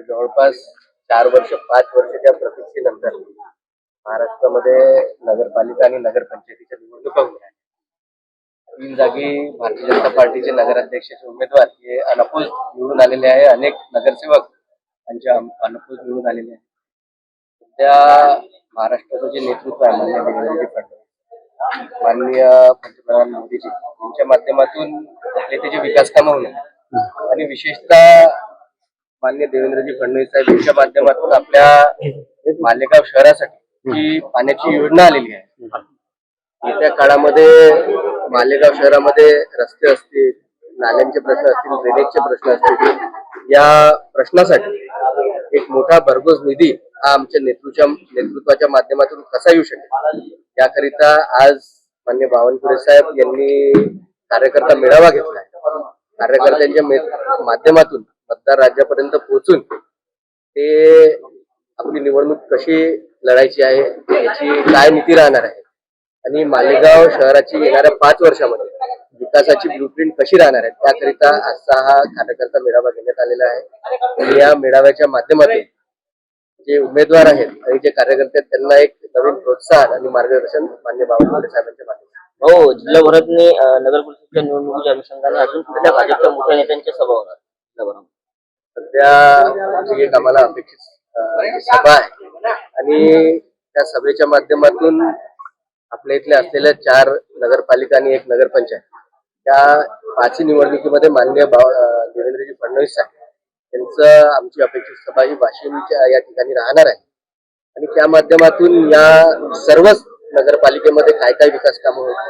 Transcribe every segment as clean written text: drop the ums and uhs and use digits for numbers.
जवळपास 4 वर्ष 5 वर्षाच्या प्रतीक्षेनंतर महाराष्ट्रामध्ये नगरपालिका आणि नगरपंचायतीच्या निवडणुका होत आहेत. 3 जागी भारतीय जनता पार्टीचे नगराध्यक्षाचे उमेदवार हे अनपोज निवडून आलेले आहे. अनेक नगरसेवक यांच्या अनपोज निवडून आलेले आहेत. सध्या महाराष्ट्राचं जे नेतृत्व आहे माननीय देवेंद्रजी फडणवीस, माननीय पंतप्रधान मोदीजी यांच्या माध्यमातून आपले ते जे विकास कामं होणार आणि विशेषतः माननीय देवेंद्रजी फडणवीस साहेब यांच्या माध्यमातून आपल्या मालेगाव शहरासाठी जी पाण्याची योजना आलेली आहे. येत्या काळामध्ये मालेगाव शहरामध्ये रस्ते असतील, नाल्यांचे प्रश्न असतील, ड्रेनेजचे प्रश्न असतील, या प्रश्नासाठी एक मोठा भरघोस निधी हा आमच्या नेतृत्वाच्या माध्यमातून कसा येऊ शकेल याकरिता आज माननीय बावनकुळे साहेब यांनी कार्यकर्ता मेळावा घेतला. कार्यकर्त्यांच्या माध्यमातून मतदार राज्यापर्यंत पोहोचून ते आपली निवडणूक कशी लढायची आहे, याची काय नीती राहणार आहे आणि मालेगाव शहराची येणाऱ्या 5 वर्षामध्ये विकासाची ब्लूप्रिंट कशी राहणार आहे त्याकरिता आजचा हा कार्यकर्ता मेळावा घेण्यात आलेला आहे. आणि या मेळाव्याच्या माध्यमातून जे उमेदवार आहेत आणि जे कार्यकर्ते आहेत त्यांना एक नवीन प्रोत्साहन आणि मार्गदर्शन माननीय बावनकुळे साहेबांच्या माध्यमातून. हो, जिल्हाभरातले नगर परिषदेच्या निवडणुकीच्या अनुषंगाने अजून कुठल्या भाजपच्या मोठ्या नेत्यांच्या सभा होणार जिल्हाभरात? सध्या एक आम्हाला अपेक्षित सभा आहे आणि त्या सभेच्या माध्यमातून आपल्या इथले असलेल्या 4 नगरपालिका आणि 1 नगरपंचायत त्या 5ही निवडणुकीमध्ये माननीय देवेंद्रजी फडणवीस साहेब यांचं आमची अपेक्षित सभा ही वाशिमच्या या ठिकाणी राहणार आहे. आणि त्या माध्यमातून या सर्वच नगरपालिकेमध्ये काय काय विकास कामं होतात,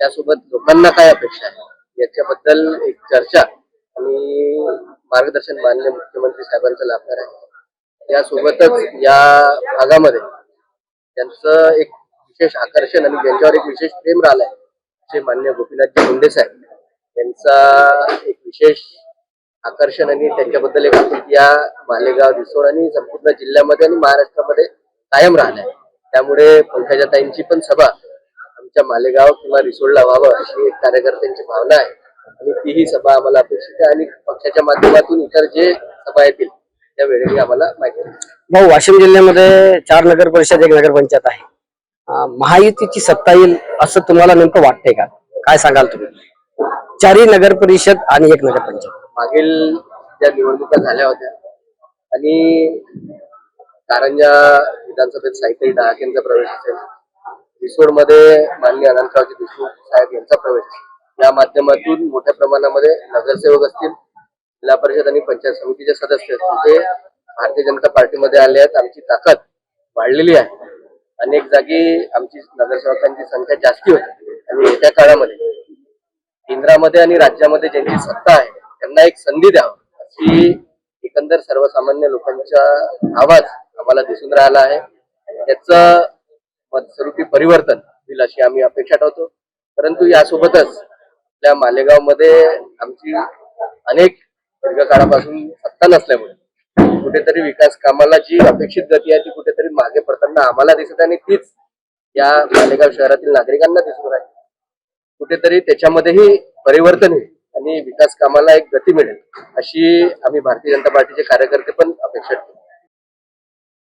त्यासोबत लोकांना काय अपेक्षा आहे याच्याबद्दल एक चर्चा आणि मार्गदर्शन माननीय मुख्यमंत्री साहेबांचं लाभणार आहे. यासोबतच या भागामध्ये त्यांचं एक विशेष आकर्षण आणि ज्यांच्यावर एक विशेष प्रेम राहिलंय असे माननीय गोपीनाथजी मुंडे साहेब यांचा एक विशेष आकर्षण आणि त्यांच्याबद्दल एक आपुलकी या मालेगाव, रिसोड आणि संपूर्ण जिल्ह्यामध्ये आणि महाराष्ट्रामध्ये कायम राहणार. त्यामुळे पंकजाताईंची पण सभा आमच्या मालेगाव किंवा रिसोडला व्हावं अशी एक कार्यकर्त्यांची भावना आहे आणि तीही सभा आम्हाला अपेक्षित आहे. आणि पक्षाच्या माध्यमातून इतर जे सभा येतील त्या वेळेला आम्हाला माहिती आहे. भाऊ, वाशिम जिल्ह्यामध्ये 4 नगर परिषद 1 नगरपंचायत आहे. महायुतीची सत्ता येईल असं तुम्हाला नेमकं वाटतंय का? काय सांगाल तुम्ही? 4ही नगर परिषद आणि 1 नगरपंचायत. मागील ज्या निवडणुका झाल्या होत्या आणि कारंजा विधानसभेत साहित्य डहाकेंचा प्रवेश असेल, रिसोडमध्ये माननीय अनंतरावजी देशमुख साहेब यांचा प्रवेश असेल, या माध्यमातून मोठ्या प्रमाणामध्ये नगरसेवक असतील, जिल्हा परिषद आणि पंचायत समितीचे सदस्य असतील ते भारतीय जनता पार्टीमध्ये आले आहेत. आमची ताकद वाढलेली आहे. अनेक जागी आमची नगरसेवकांची संख्या जास्ती होती आणि येत्या काळामध्ये केंद्रामध्ये आणि राज्यामध्ये ज्यांची सत्ता आहे त्यांना एक संधी द्यावं अशी एकंदर सर्वसामान्य लोकांचा आवाज आम्हाला दिसून राहिला आहे. त्याचं मतस्वरूपी परिवर्तन होईल अशी आम्ही अपेक्षा ठेवतो. परंतु यासोबतच आपल्या मालेगावमध्ये आमची अनेक दीर्घकाळापासून सत्ता नसल्यामुळे कुठेतरी विकास कामाला जी अपेक्षित गती आहे ती कुठेतरी मागे पडताना आम्हाला दिसत आहे आणि तीच या मालेगाव शहरातील नागरिकांना दिसून आहे. कुठेतरी त्याच्यामध्येही परिवर्तन होईल आणि विकास कामाला एक गती मिळेल अशी आम्ही भारतीय जनता पार्टीचे कार्यकर्ते पण अपेक्षा ठेवतो.